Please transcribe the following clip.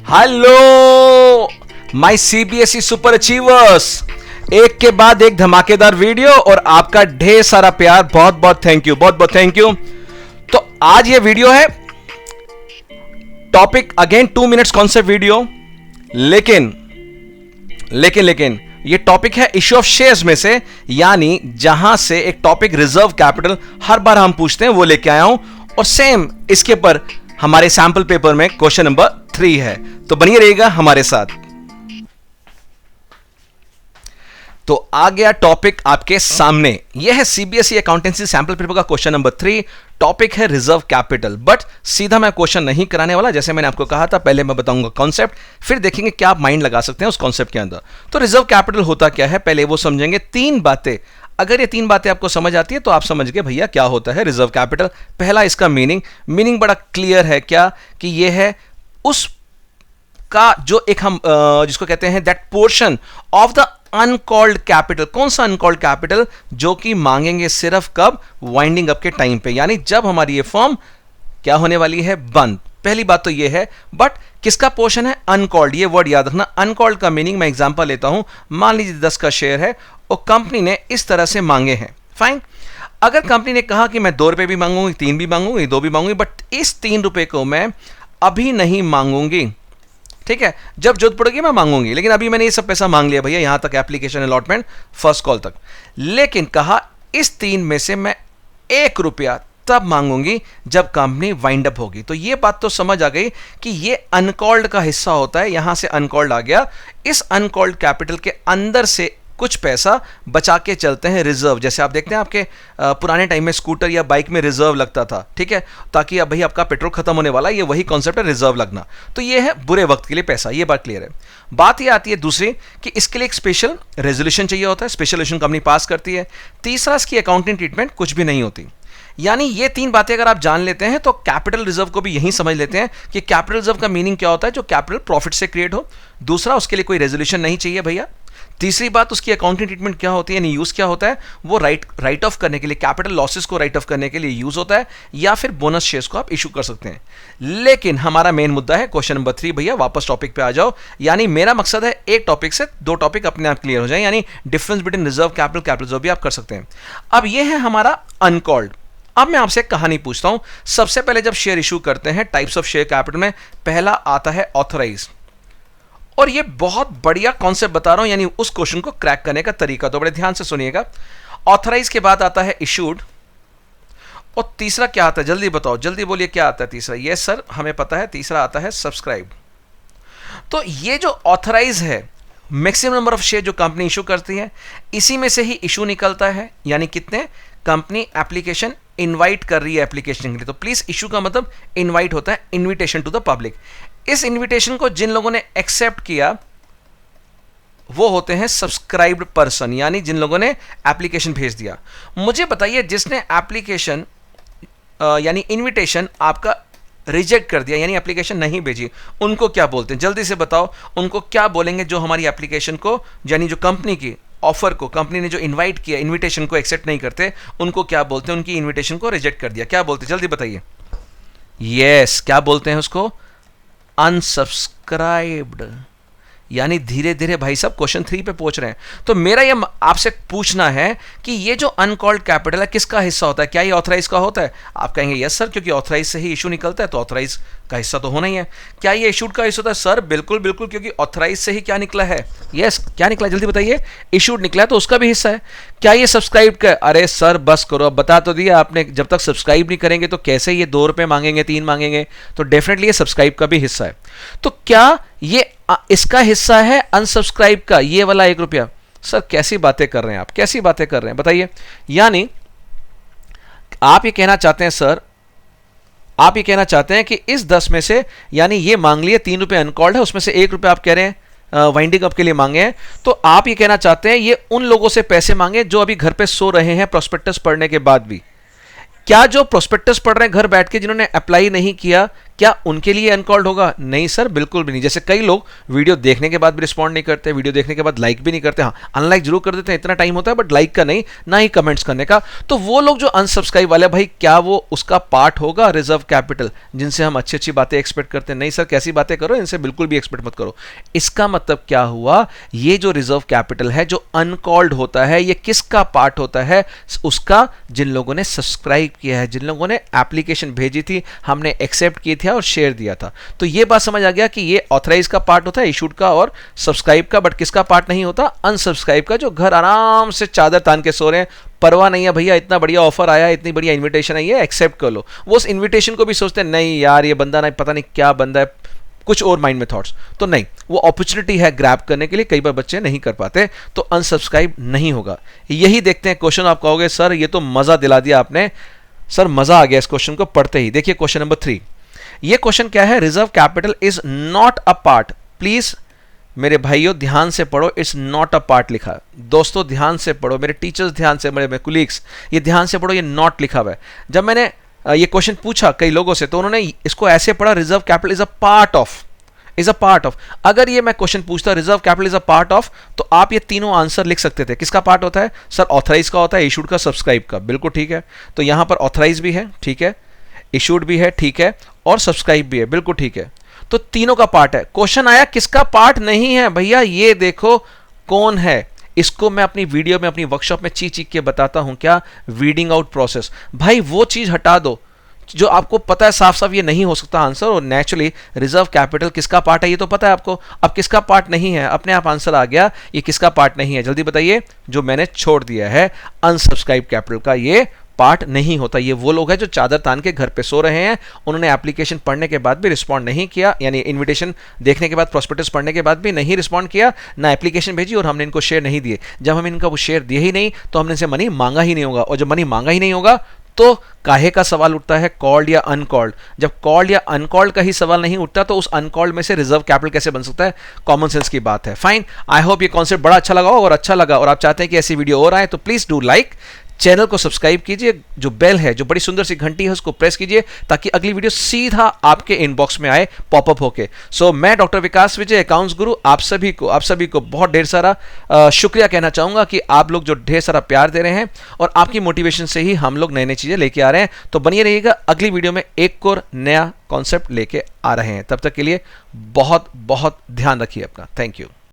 Hello my CBSE super achievers, एक के बाद एक धमाकेदार वीडियो और आपका ढेर सारा प्यार। बहुत बहुत थैंक यू, बहुत बहुत थैंक यू। तो आज ये वीडियो है topic again 2 minutes concept video, लेकिन ये टॉपिक है इश्यू ऑफ शेयर्स में से, यानी जहां से एक टॉपिक रिजर्व कैपिटल हर बार हम पूछते हैं वो लेके आया हूं, और सेम इसके ऊपर हमारे सैंपल पेपर में क्वेश्चन नंबर 3 है। तो बनिए रहिएगा हमारे साथ। तो आ गया टॉपिक आपके सामने, यह है सीबीएसई अकाउंटेंसी सैंपल पेपर का क्वेश्चन नंबर 3। टॉपिक है रिजर्व कैपिटल, बट सीधा मैं क्वेश्चन नहीं कराने वाला। जैसे मैंने आपको कहा था, पहले मैं बताऊंगा कॉन्सेप्ट, फिर देखेंगे क्या आप माइंड लगा सकते हैं उस कॉन्सेप्ट के अंदर। तो रिजर्व कैपिटल होता क्या है, पहले वो समझेंगे। 3 बातें, अगर ये 3 बातें आपको समझ आती है तो आप समझ गए भैया क्या होता है रिजर्व कैपिटल। पहला इसका मीनिंग बड़ा क्लियर है, क्या कि ये है उस का जो एक हम जिसको कहते हैं that portion of the uncalled capital. कौन सा अनकॉल्ड कैपिटल, जो कि मांगेंगे सिर्फ कब, वाइंडिंग अप के टाइम पे, यानी जब हमारी ये फर्म क्या होने वाली है, बंद। पहली बात तो ये है, बट किसका पोर्शन है, अनकॉल्ड। ये वर्ड याद रखना। अनकॉल्ड का मीनिंग मैं एग्जांपल लेता हूं, मान लीजिए 10 का शेयर है और कंपनी ने इस तरह से मांगे हैं। फाइन, अगर कंपनी ने कहा कि मैं 2 रुपए भी मांगूंगी, 3 भी मांगूंगी, 2 भी मांगूंगी, बट इस 3 रुपए को मैं अभी नहीं मांगूंगी, ठीक है, जब जरूरत पड़ेगी मैं मांगूंगी, लेकिन अभी मैंने ये सब पैसा मांग लिया भैया, यहां तक एप्लीकेशन अलॉटमेंट फर्स्ट कॉल तक, लेकिन कहा इस 3 में से मैं 1 रुपया तब मांगूंगी जब कंपनी वाइंड अप होगी। तो ये बात तो समझ आ गई कि ये अनकॉल्ड का हिस्सा होता है, यहां से अनकॉल्ड आ गया। इस अनकॉल्ड कैपिटल के अंदर से कुछ पैसा बचा के चलते हैं रिजर्व। जैसे आप देखते हैं आपके पुराने टाइम में स्कूटर या बाइक में रिजर्व लगता था, ठीक है, ताकि अब भाई आपका पेट्रोल खत्म होने वाला है, ये वही कॉन्सेप्ट है रिजर्व लगना। तो ये है बुरे वक्त के लिए पैसा, ये बात क्लियर है। बात ये आती है दूसरी कि इसके लिए एक स्पेशल रेजोल्यूशन चाहिए होता है, स्पेशल रेजोल्यूशन कंपनी पास करती है। तीसरा, इसकी अकाउंटिंग ट्रीटमेंट कुछ भी नहीं होती। यानी ये 3 बातें अगर आप जान लेते हैं तो कैपिटल रिजर्व को भी यही समझ लेते हैं कि कैपिटल रिजर्व का मीनिंग क्या होता है, जो कैपिटल प्रॉफिट से क्रिएट हो। दूसरा, उसके लिए कोई रेजोल्यूशन नहीं चाहिए भैया। तीसरी बात, उसकी अकाउंटिंग ट्रीटमेंट क्या होती है, यानी यूज क्या होता है, वो राइट ऑफ करने के लिए, कैपिटल लॉसेस को राइट ऑफ करने के लिए यूज होता है, या फिर बोनस शेयर्स को आप इशू कर सकते हैं। लेकिन हमारा मेन मुद्दा है क्वेश्चन नंबर 3। भैया वापस टॉपिक पे आ जाओ, यानी मेरा मकसद है एक टॉपिक से 2 टॉपिक अपने आप क्लियर हो जाए, यानी difference between reserve capital, capital reserve भी आप कर सकते हैं। अब ये है हमारा अनकॉल्ड। अब मैं आपसे एक कहानी पूछता हूं। सबसे पहले जब शेयर इशू करते हैं टाइप्स ऑफ शेयर कैपिटल में, पहला आता है ऑथराइज, और ये बहुत बढ़िया कॉन्सेप्ट बता रहा हूं, यानी उस क्वेश्चन को क्रैक करने का तरीका, तो बड़े ध्यान से सुनिएगा। ऑथराइज के बाद आता है इशूड, और तीसरा क्या आता है, जल्दी बताओ, जल्दी बोलिए क्या आता है तीसरा। यस सर, हमें पता है। तीसरा आता है सब्सक्राइब। तो ये जो ऑथराइज है, मैक्सिमम नंबर ऑफ शेयर जो कंपनी इशू करती है, इसी में से ही इशू निकलता है, यानी कितने, कंपनी एप्लीकेशन इनवाइट कर रही है एप्लीकेशन के लिए। तो प्लीज इशू का मतलब इनवाइट होता है, इनविटेशन टू द पब्लिक। इस इनविटेशन को जिन लोगों ने एक्सेप्ट किया वो होते हैं सब्सक्राइब्ड पर्सन, यानी जिन लोगों ने एप्लीकेशन भेज दिया। मुझे बताइए, जिसने एप्लीकेशन यानी इनविटेशन आपका रिजेक्ट कर दिया, यानी एप्लीकेशन नहीं भेजी, उनको क्या बोलते हैं, जल्दी से बताओ, उनको क्या बोलेंगे जो हमारी एप्लीकेशन को, यानी जो कंपनी की ऑफर को, कंपनी ने जो इनवाइट किया, इनविटेशन को एक्सेप्ट नहीं करते, उनको क्या बोलते हैं, उनकी इनविटेशन को रिजेक्ट कर दिया, क्या बोलते हैं, जल्दी बताइए। यस, क्या बोलते हैं उसको, अनसब्सक्राइब्ड। यानी धीरे धीरे भाई साहब क्वेश्चन 3 पे पहुंच रहे हैं। तो मेरा ये आपसे पूछना है कि ये जो अनकॉल्ड कैपिटल है किसका हिस्सा होता है, क्या ये ऑथराइज का होता है? आप कहेंगे यस सर, क्योंकि ऑथराइज से ही इशू निकलता है, तो ऑथराइज का हिस्सा तो होना ही है। क्या ये इशूड का हिस्सा होता है? सर बिल्कुल बिल्कुल, क्योंकि ऑथराइज से ही क्या निकला है, यस क्या निकला, जल्दी बताइए, इशूड निकला है, तो उसका भी हिस्सा है। क्या ये सब्सक्राइब का? अरे सर बस करो, अब बता तो दिया आपने, जब तक सब्सक्राइब नहीं करेंगे तो कैसे ये 2 रुपए मांगेंगे, 3 मांगेंगे, तो डेफिनेटली ये सब्सक्राइब का भी हिस्सा है। तो क्या ये इसका हिस्सा है अनसब्सक्राइब का, ये वाला 1 रुपया? सर कैसी बातें कर रहे हैं आप, कैसी बातें कर रहे हैं, बताइए। यानी आप ये कहना चाहते हैं सर, आप ये कहना चाहते हैं कि इस 10 में से, यानी ये मांग लिए 3 रुपए अनकॉल्ड है, उसमें से 1 रुपया आप कह रहे हैं वाइंडिंग अप के लिए मांगे हैं, तो आप ये कहना चाहते हैं ये उन लोगों से पैसे मांगे जो अभी घर पे सो रहे हैं प्रोस्पेक्टस पढ़ने के बाद भी। क्या जो प्रोस्पेक्टस पढ़ रहे हैं घर बैठ के, जिन्होंने अप्लाई नहीं किया, क्या उनके लिए अनकॉल्ड होगा? नहीं सर, बिल्कुल भी नहीं। जैसे कई लोग वीडियो देखने के बाद भी रिस्पॉन्ड नहीं करते, वीडियो देखने के बाद लाइक भी नहीं करते, हाँ अनलाइक जरूर कर देते हैं, इतना टाइम होता है, बट लाइक का नहीं, ना ही कमेंट्स करने का। तो वो लोग जो अनसब्सक्राइब वाले, भाई क्या वो उसका पार्ट होगा रिजर्व कैपिटल, जिनसे हम अच्छी अच्छी बातें एक्सपेक्ट करते हैं? नहीं सर, कैसी बातें करो, इनसे बिल्कुल भी एक्सपेक्ट मत करो। इसका मतलब क्या हुआ, ये जो रिजर्व कैपिटल है जो अनकॉल्ड होता है, ये किसका पार्ट होता है? उसका, जिन लोगों ने सब्सक्राइब किया है, जिन लोगों ने एप्लीकेशन भेजी थी, हमने एक्सेप्ट की थी और शेयर दिया था। तो ये बात समझ आ गया कि ये ऑथराइज का पार्ट होता है, इशूड का और सब्सक्राइब का, बट किसका पार्ट नहीं होता? अनसब्सक्राइब का, जो घर आराम से चादर तान के सो रहे हैं, परवाह नहीं है भैया, इतना बढ़िया ऑफर आया, इतनी बढ़िया इन्विटेशन आई है, एक्सेप्ट कर लो। वो उस इन्विटेशन को भी सोचते हैं, नहीं यार ये बंदा नहीं, पता नहीं क्या बंदा है, कुछ और माइंड में थॉट्स। तो नहीं, वो अपॉर्चुनिटी है ग्रैब करने के लिए, कई बार बच्चे नहीं कर पाते, तो अनसब्सक्राइब नहीं होगा। यही देखते हैं क्वेश्चन। आप कहोगे सर ये तो मजा दिला दिया आपने, सर मजा आ गया इस क्वेश्चन को पढ़ते ही। देखिए क्वेश्चन नंबर 3, ये क्वेश्चन क्या है? Reserve capital is not a part, please मेरे भाइयों ध्यान से पढ़ो, इट्स नॉट अ पार्ट लिखा है। दोस्तों ध्यान से पढ़ो, मेरे टीचर्स ध्यान से, मेरे कुलीग्स ये ध्यान से पढ़ो, ये नॉट लिखा हुआ है। जब मैंने ये क्वेश्चन पूछा कई लोगों से, तो उन्होंने इसको ऐसे पढ़ा, reserve capital is a part of, is a part of. अगर ये मैं क्वेश्चन पूछता reserve capital is a part of, तो आप ये तीनों आंसर लिख सकते थे। किसका पार्ट होता है? सर ऑथराइज का होता है, इशूड का, सब्सक्राइब का। बिल्कुल ठीक है, तो यहां पर ऑथराइज भी है, ठीक है, इशूड भी है, ठीक है, और सब्सक्राइब भी है, बिल्कुल ठीक है। तो तीनों का पार्ट है। क्वेश्चन आया किसका पार्ट नहीं है? भैया ये देखो कौन है। इसको मैं अपनी वीडियो में, अपनी वर्कशॉप में चीख चीख के बताता हूं, क्या? Weeding out process. भाई वो चीज हटा दो जो आपको पता है साफ साफ ये नहीं हो सकता आंसर, और नेचुरली रिजर्व कैपिटल किसका पार्ट है ये तो पता है आपको। अब किसका पार्ट नहीं है, अपने आप आंसर आ गया, ये किसका पार्ट नहीं है? जल्दी बताइए। जो मैंने छोड़ दिया है, अनसब्सक्राइब कैपिटल का ये पार्ट नहीं होता। ये वो लोग हैं जो चादर तान के घर पे सो रहे हैं, उन्होंने एप्लीकेशन पढ़ने के बाद भी रिस्पॉन्ड नहीं किया, यानी इनविटेशन देखने के बाद, प्रोस्पेक्टस पढ़ने के बाद भी नहीं रिस्पॉन्ड किया, ना एप्लीकेशन भेजी, और हमने इनको शेयर नहीं दिए। जब हम इनका वो शेयर दिए ही नहीं, तो हमने इनसे मनी मांगा ही नहीं होगा, और जब मनी मांगा ही नहीं होगा तो काहे का सवाल उठता है? कॉल्ड या अनकॉल्ड। जब कॉल्ड या अनकॉल्ड का ही सवाल नहीं उठता, तो उस अनकॉल्ड में से रिजर्व कैपिटल कैसे बन सकता है? कॉमन सेंस की बात है। फाइन, आई होप ये कॉन्सेप्ट बड़ा अच्छा लगा, और अच्छा लगा और आप चाहते हैं कि ऐसी वीडियो और आए, तो प्लीज डू लाइक, चैनल को सब्सक्राइब कीजिए, जो बेल है, जो बड़ी सुंदर सी घंटी है, उसको प्रेस कीजिए, ताकि अगली वीडियो सीधा आपके इनबॉक्स में आए, पॉपअप होके। सो मैं डॉक्टर विकास विजय, अकाउंट्स गुरु, आप सभी को बहुत ढेर सारा शुक्रिया कहना चाहूंगा कि आप लोग जो ढेर सारा प्यार दे रहे हैं, और आपकी मोटिवेशन से ही हम लोग नई नई चीजें लेके आ रहे हैं। तो बनिए रहिएगा, अगली वीडियो में एक और नया कॉन्सेप्ट लेके आ रहे हैं। तब तक के लिए बहुत बहुत ध्यान रखिए अपना। Thank you.